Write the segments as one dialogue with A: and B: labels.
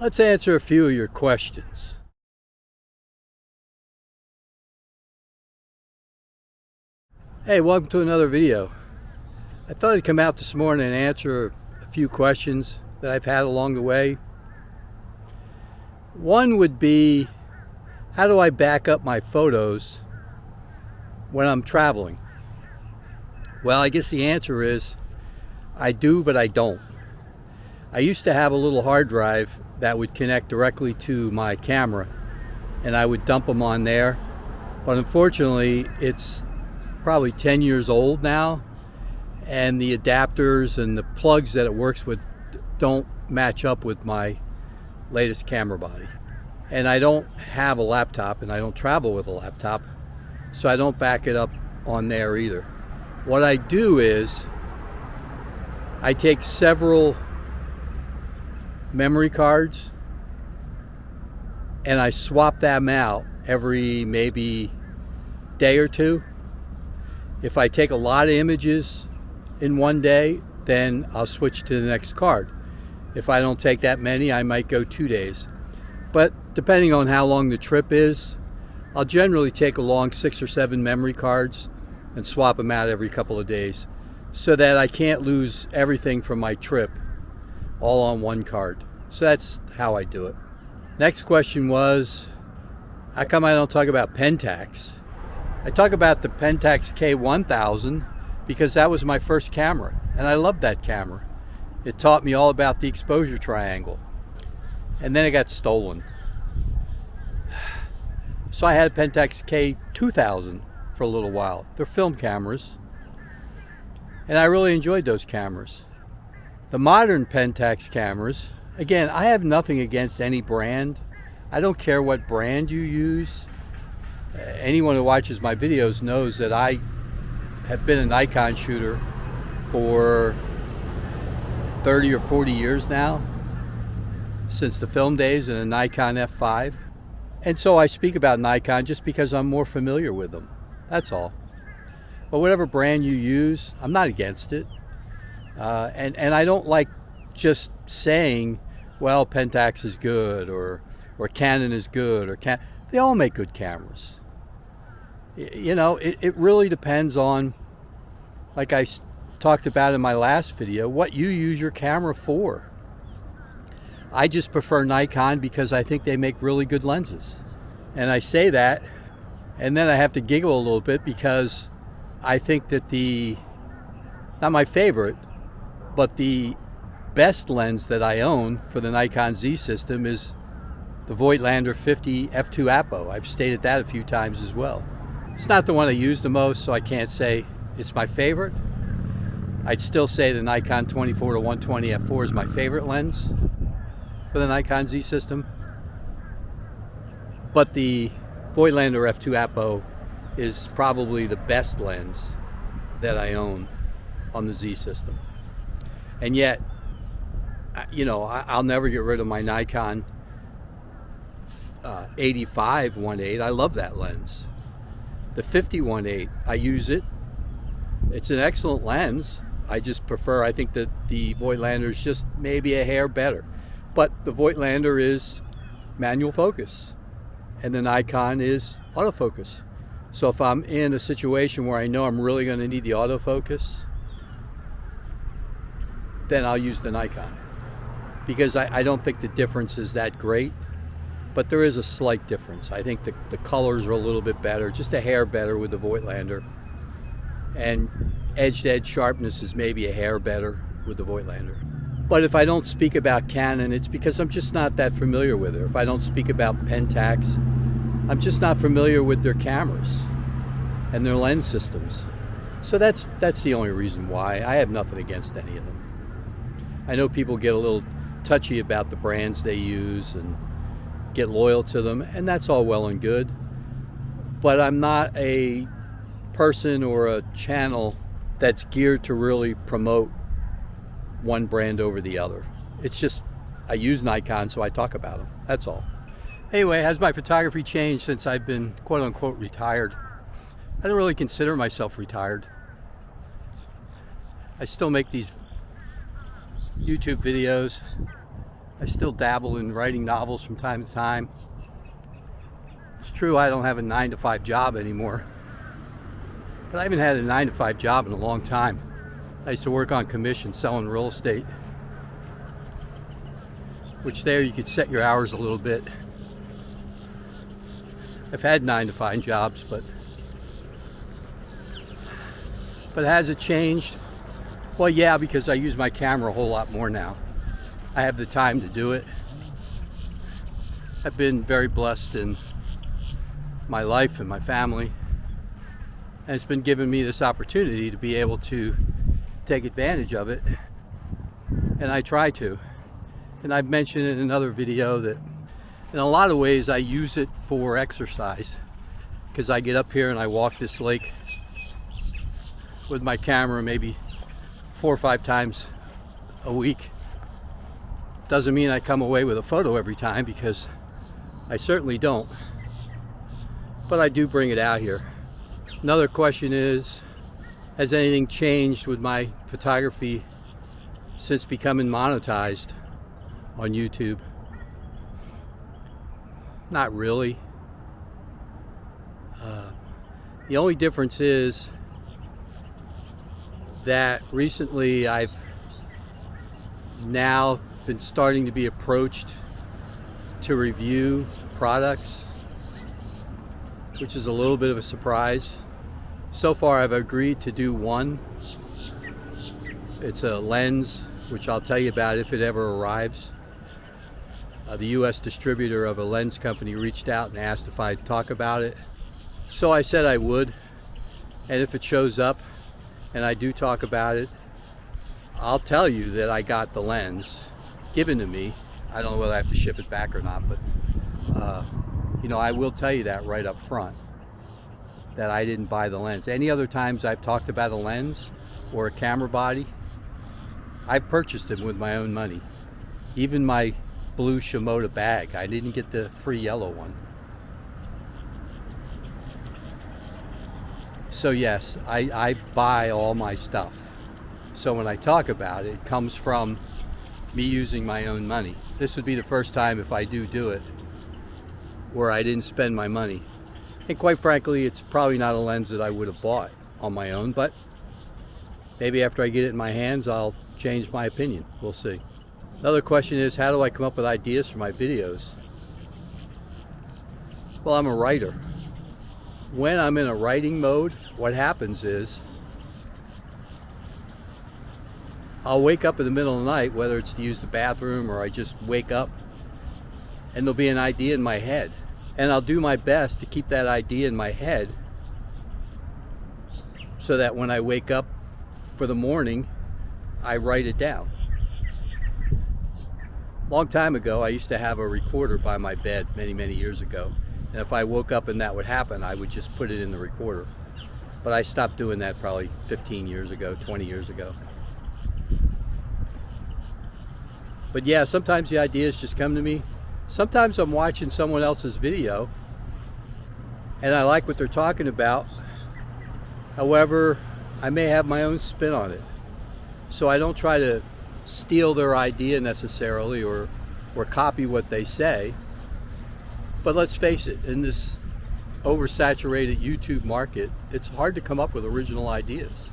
A: Let's answer a few of your questions. Hey, welcome to another video. I thought I'd come out this morning and answer a few questions that I've had along the way. One would be, how do I back up my photos when I'm traveling? Well, I guess the answer is, I do, but I don't. I used to have a little hard drive that would connect directly to my camera, and I would dump them on there. But unfortunately, it's probably 10 years old now, and the adapters and the plugs that it works with don't match up with my latest camera body. And I don't have a laptop, and I don't travel with a laptop, so I don't back it up on there either. What I do is I take several memory cards and I swap them out every maybe day or two. If I take a lot of images in one day, then I'll switch to the next card. If I don't take that many, I might go 2 days. But depending on how long the trip is, I'll generally take along 6 or 7 memory cards and swap them out every couple of days so that I can't lose everything from my trip all on one card. So that's how I do it. Next question was, how come I don't talk about Pentax? I talk about the Pentax K1000 because that was my first camera, and I loved that camera. It taught me all about the exposure triangle, and then it got stolen. So I had a Pentax K2000 for a little while. They're film cameras, and I really enjoyed those cameras. The modern Pentax cameras, again, I have nothing against any brand. I don't care what brand you use. Anyone who watches my videos knows that I have been a Nikon shooter for 30 or 40 years now, since the film days in a Nikon F5. And so I speak about Nikon just because I'm more familiar with them. That's all. But whatever brand you use, I'm not against it. And I don't like just saying, well, Pentax is good, or Canon is good, or they all make good cameras. You know, it really depends on, like I talked about in my last video, what you use your camera for. I just prefer Nikon because I think they make really good lenses. And I say that, and then I have to giggle a little bit because I think that not my favorite, but the best lens that I own for the Nikon Z system is the Voigtlander 50 F2 Apo. I've stated that a few times as well. It's not the one I use the most, so I can't say it's my favorite. I'd still say the Nikon 24-120 f4 is my favorite lens for the Nikon Z system. But the Voigtlander F2 Apo is probably the best lens that I own on the Z system. And yet, you know, I'll never get rid of my Nikon 85-1.8. I love that lens. The 50-1.8, I use it. It's an excellent lens. I just prefer, I think that the Voigtlander is just maybe a hair better. But the Voigtlander is manual focus, and the Nikon is autofocus. So if I'm in a situation where I know I'm really going to need the autofocus, then I'll use the Nikon. Because I don't think the difference is that great, but there is a slight difference. I think the colors are a little bit better, just a hair better with the Voigtlander. And edge-to-edge sharpness is maybe a hair better with the Voigtlander. But if I don't speak about Canon, it's because I'm just not that familiar with it. If I don't speak about Pentax, I'm just not familiar with their cameras and their lens systems. So that's the only reason why. I have nothing against any of them. I know people get a little touchy about the brands they use and get loyal to them, and that's all well and good. But I'm not a person or a channel that's geared to really promote one brand over the other. It's just, I use Nikon, so I talk about them. That's all. Anyway, has my photography changed since I've been quote-unquote retired? I don't really consider myself retired. I still make these YouTube videos I still dabble in writing novels from time to time. It's true I don't have a 9-to-5 job anymore, but I haven't had a 9-to-5 job in a long time. I used to work on commission selling real estate, which there you could set your hours a little bit. I've had 9-to-5 jobs, but has it changed? Well, yeah, because I use my camera a whole lot more now. I have the time to do it. I've been very blessed in my life and my family, and it's been giving me this opportunity to be able to take advantage of it, and I try to. And I've mentioned in another video that in a lot of ways I use it for exercise, because I get up here and I walk this lake with my camera maybe 4 or 5 times a week. Doesn't mean I come away with a photo every time, because I certainly don't, but I do bring it out here. Another question is, has anything changed with my photography since becoming monetized on YouTube? Not really. The only difference is that recently I've now been starting to be approached to review products, which is a little bit of a surprise. So far I've agreed to do one. It's a lens, which I'll tell you about if it ever arrives. The US distributor of a lens company reached out and asked if I'd talk about it. So I said I would, and if it shows up and I do talk about it, I'll tell you that I got the lens given to me. I don't know whether I have to ship it back or not, but you know, I will tell you that right up front, that I didn't buy the lens. Any other times I've talked about a lens or a camera body, I've purchased them with my own money. Even my blue Shimoda bag, I didn't get the free yellow one. So yes, I buy all my stuff. So when I talk about it, it comes from me using my own money. This would be the first time, if I do it, where I didn't spend my money. And quite frankly, it's probably not a lens that I would have bought on my own, but maybe after I get it in my hands, I'll change my opinion. We'll see. Another question is, how do I come up with ideas for my videos? Well, I'm a writer. When I'm in a writing mode, what happens is I'll wake up in the middle of the night, whether it's to use the bathroom or I just wake up, and there'll be an idea in my head. And I'll do my best to keep that idea in my head so that when I wake up for the morning, I write it down. Long time ago, I used to have a recorder by my bed many years ago. And if I woke up and that would happen, I would just put it in the recorder. But I stopped doing that probably 15 years ago, 20 years ago. But yeah, sometimes the ideas just come to me. Sometimes I'm watching someone else's video and I like what they're talking about. However, I may have my own spin on it. So I don't try to steal their idea necessarily or copy what they say. But let's face it, in this oversaturated YouTube market, it's hard to come up with original ideas.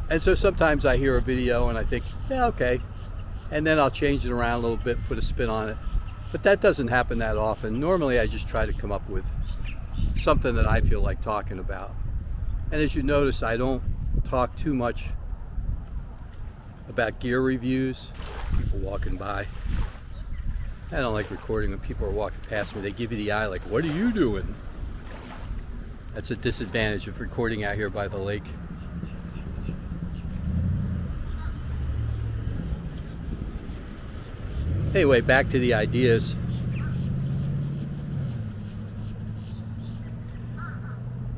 A: And so sometimes I hear a video and I think, yeah, okay. And then I'll change it around a little bit, put a spin on it. But that doesn't happen that often. Normally I just try to come up with something that I feel like talking about. And as you notice, I don't talk too much about gear reviews. People walking by. I don't like recording when people are walking past me. They give you the eye like, what are you doing? That's a disadvantage of recording out here by the lake. Anyway, back to the ideas.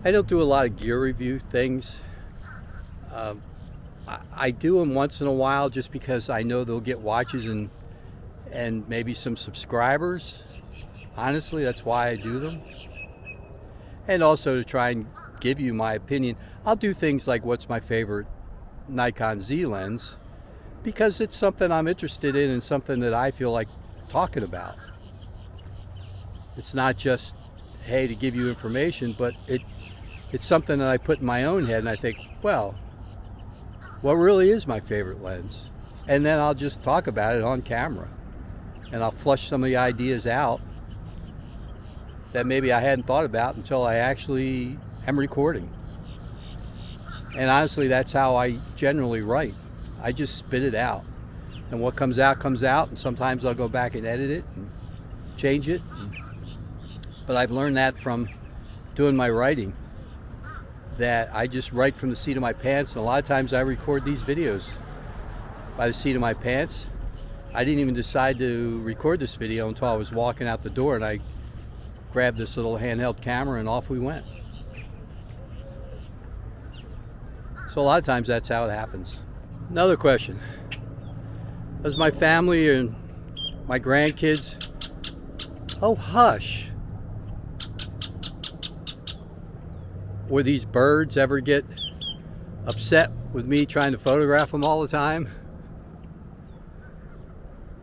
A: I don't do a lot of gear review things. I do them once in a while just because I know they'll get watches and maybe some subscribers. Honestly, that's why I do them. And also to try and give you my opinion. I'll do things like what's my favorite Nikon Z lens, because it's something I'm interested in and something that I feel like talking about. It's not just, hey, to give you information, but it's something that I put in my own head and I think, well, what really is my favorite lens? And then I'll just talk about it on camera. And I'll flush some of the ideas out that maybe I hadn't thought about until I actually am recording. And honestly, that's how I generally write. I just spit it out. And what comes out, comes out. And sometimes I'll go back and edit it and change it. But I've learned that from doing my writing, that I just write from the seat of my pants. And a lot of times I record these videos by the seat of my pants. I didn't even decide to record this video until I was walking out the door, and I grabbed this little handheld camera and off we went. So a lot of times that's how it happens. Another question. Does my family and my grandkids, oh hush, or these birds ever get upset with me trying to photograph them all the time?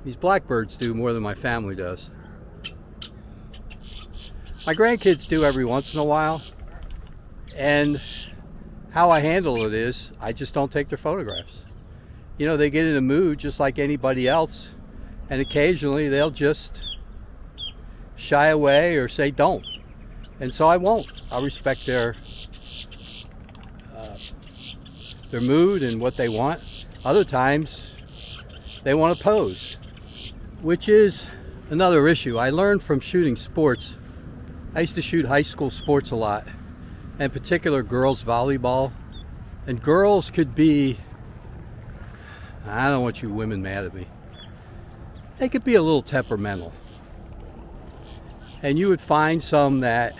A: These blackbirds do more than my family does. My grandkids do every once in a while, and how I handle it is I just don't take their photographs. You know, they get in a mood just like anybody else, and occasionally they'll just shy away or say don't, and so I won't. I'll respect their mood and what they want. Other times they want to pose, which is another issue. I learned from shooting sports. I used to shoot high school sports a lot, and in particular girls volleyball. And girls could be, I don't want you women mad at me, they could be a little temperamental. And you would find some that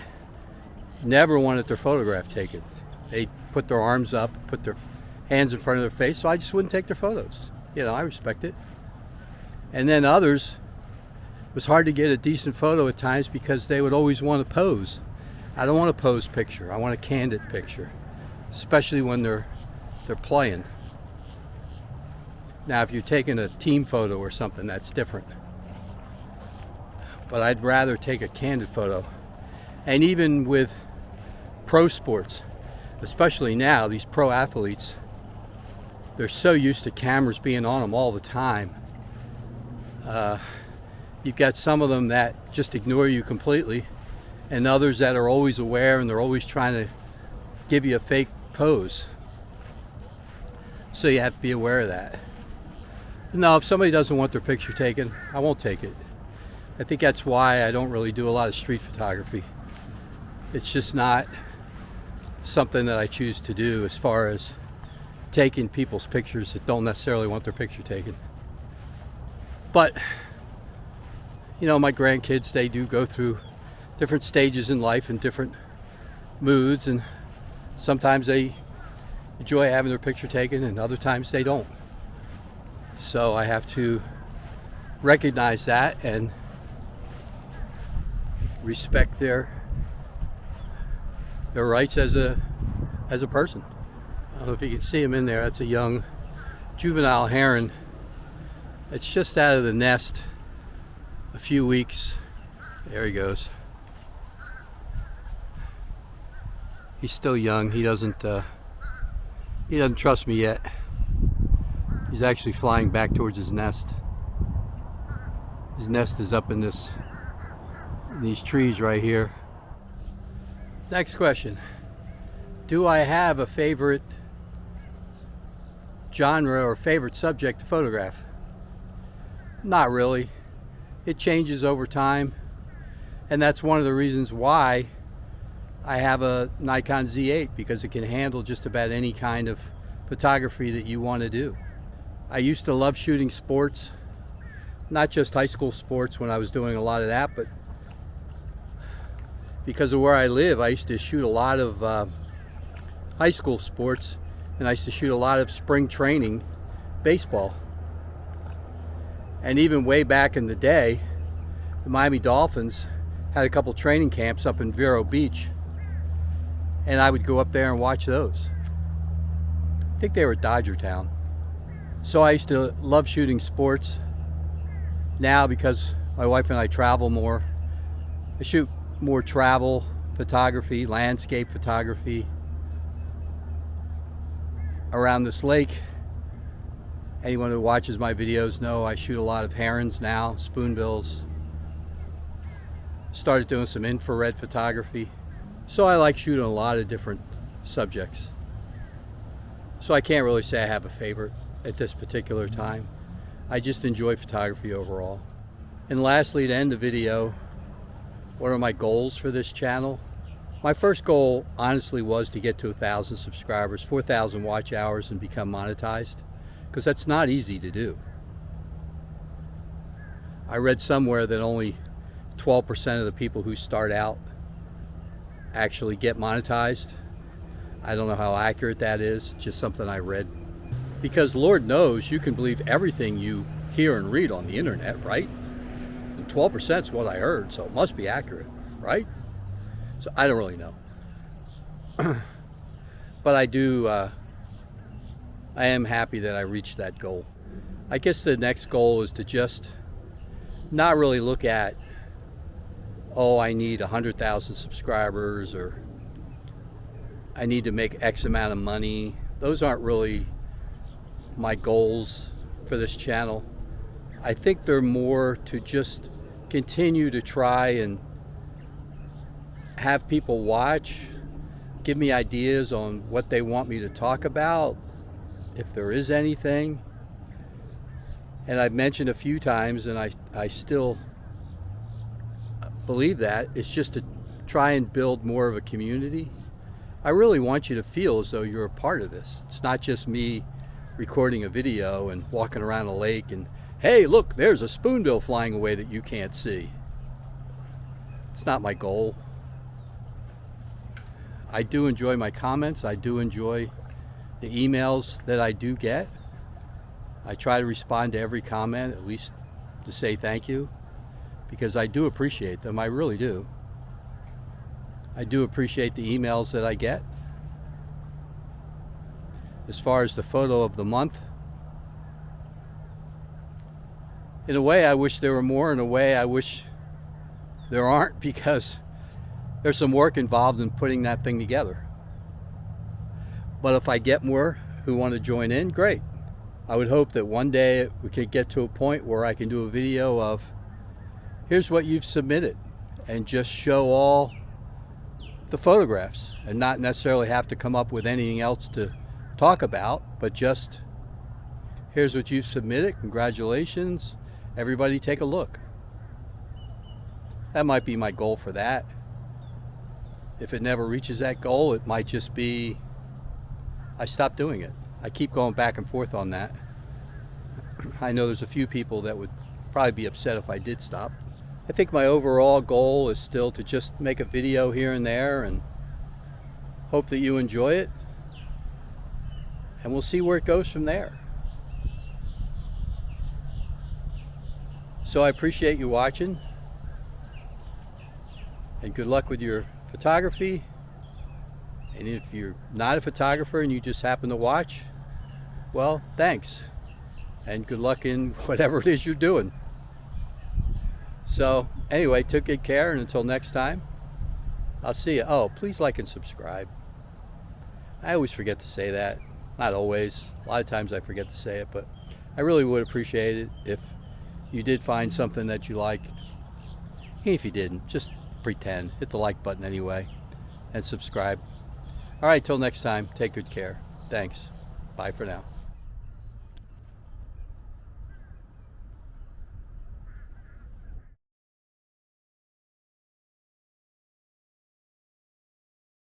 A: never wanted their photograph taken. They put their arms up, put their hands in front of their face, so I just wouldn't take their photos. You know, I respect it. And then others, it was hard to get a decent photo at times because they would always want to pose. I don't want a pose picture. I want a candid picture, especially when they're playing. Now, if you're taking a team photo or something, that's different. But I'd rather take a candid photo. And even with pro sports, especially now, these pro athletes, they're so used to cameras being on them all the time. You've got some of them that just ignore you completely, and others that are always aware and they're always trying to give you a fake pose. So you have to be aware of that. No, if somebody doesn't want their picture taken, I won't take it. I think that's why I don't really do a lot of street photography. It's just not something that I choose to do as far as taking people's pictures that don't necessarily want their picture taken. But, you know, my grandkids, they do go through different stages in life and different moods, and sometimes they enjoy having their picture taken and other times they don't. So I have to recognize that and respect their rights as a person. I don't know if you can see him in there. That's a young juvenile heron. It's just out of the nest, a few weeks. There he goes. He's still young. He doesn't trust me yet. He's actually flying back towards his nest. His nest is up in these trees right here. Next question. Do I have a favorite genre or favorite subject to photograph? Not really. It changes over time, and that's one of the reasons why I have a Nikon Z8, because it can handle just about any kind of photography that you want to do. I used to love shooting sports, not just high school sports when I was doing a lot of that, but because of where I live, I used to shoot a lot of high school sports, and I used to shoot a lot of spring training baseball. And even way back in the day, the Miami Dolphins had a couple training camps up in Vero Beach, and I would go up there and watch those. I think they were Dodger Town. So I used to love shooting sports. Now, because my wife and I travel more, I shoot more travel photography, landscape photography. Around this lake, anyone who watches my videos know I shoot a lot of herons now, spoonbills. Started doing some infrared photography. So I like shooting a lot of different subjects. So I can't really say I have a favorite at this particular time. I just enjoy photography overall. And lastly, to end the video, what are my goals for this channel? My first goal, honestly, was to get to 1,000 subscribers, 4,000 watch hours, and become monetized, because that's not easy to do. I read somewhere that only 12% of the people who start out actually get monetized. I don't know how accurate that is, it's just something I read. Because Lord knows you can believe everything you hear and read on the internet, right? And 12% is what I heard, so it must be accurate, right? So I don't really know. But I do, I am happy that I reached that goal. I guess the next goal is to just not really look at, oh, I need 100,000 subscribers, or I need to make X amount of money. Those aren't really my goals for this channel. I think they're more to just continue to try and have people watch, give me ideas on what they want me to talk about, if there is anything. And I've mentioned a few times, and I still believe that, it's just to try and build more of a community. I really want you to feel as though you're a part of this. It's not just me recording a video and walking around a lake and, hey, look, there's a spoonbill flying away that you can't see. It's not my goal. I do enjoy my comments. I do enjoy the emails that I do get. I try to respond to every comment, at least to say thank you, because I do appreciate them. I really do. I do appreciate the emails that I get. As far as the photo of the month, in a way I wish there were more. In a way I wish there aren't, because there's some work involved in putting that thing together. But if I get more who want to join in, great. I would hope that one day we could get to a point where I can do a video of, here's what you've submitted, and just show all the photographs and not necessarily have to come up with anything else to talk about, but just, here's what you've submitted, congratulations, everybody take a look. That might be my goal for that. If it never reaches that goal, it might just be I stop doing it. I keep going back and forth on that. I know there's a few people that would probably be upset if I did stop. I think my overall goal is still to just make a video here and there and hope that you enjoy it. And we'll see where it goes from there. So I appreciate you watching. And good luck with your photography. And if you're not a photographer and you just happen to watch, well, thanks. And good luck in whatever it is you're doing. So anyway, take good care, and until next time, I'll see you. Oh, please like and subscribe. I always forget to say that. Not always. A lot of times I forget to say it, but I really would appreciate it if you did find something that you liked. If you didn't, just pretend. Hit the like button anyway and subscribe. All right, till next time, take good care. Thanks. Bye for now.